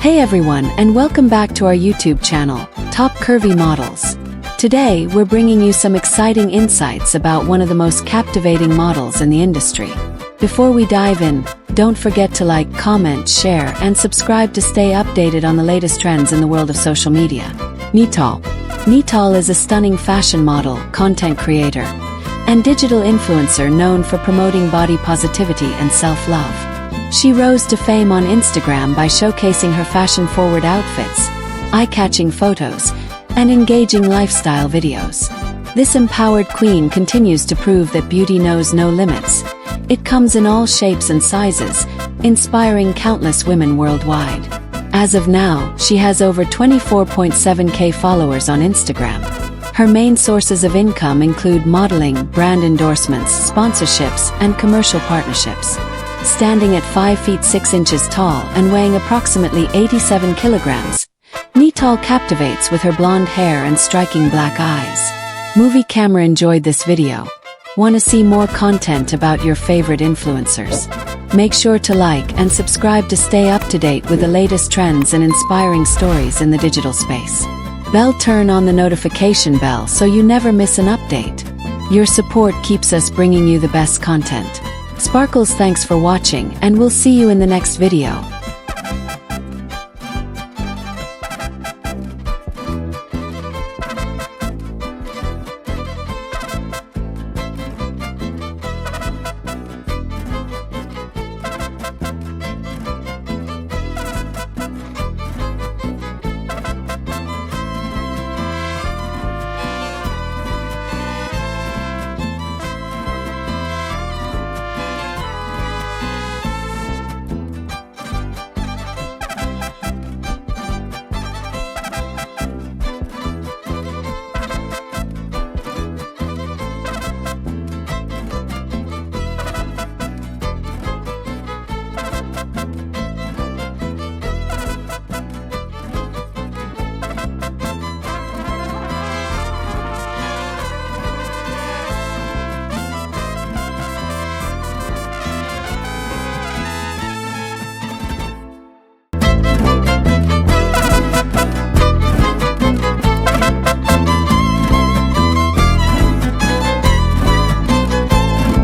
Hey everyone, and welcome back to our YouTube channel, Top Curvy Models. Today, we're bringing you some exciting insights about one of the most captivating models in the industry. Before we dive in, don't forget to like, comment, share, and subscribe to stay updated on the latest trends in the world of social media. Netol. Netol is a stunning fashion model, content creator, and digital influencer known for promoting body positivity and self-love. She rose to fame on Instagram by showcasing her fashion-forward outfits, eye-catching photos, and engaging lifestyle videos. This empowered queen continues to prove that beauty knows no limits. It comes in all shapes and sizes, inspiring countless women worldwide. As of now, she has over 24.7K followers on Instagram. Her main sources of income include modeling, brand endorsements, sponsorships, and commercial partnerships. Standing at 5 feet 6 inches tall and weighing approximately 87 kilograms, Netol captivates with her blonde hair and striking black eyes. Movie camera enjoyed this video. Want to see more content about your favorite influencers? Make sure to like and subscribe to stay up to date with the latest trends and inspiring stories in the digital space. Turn on the notification bell so you never miss an update. Your support keeps us bringing you the best content. Sparkles, thanks for watching, and we'll see you in the next video.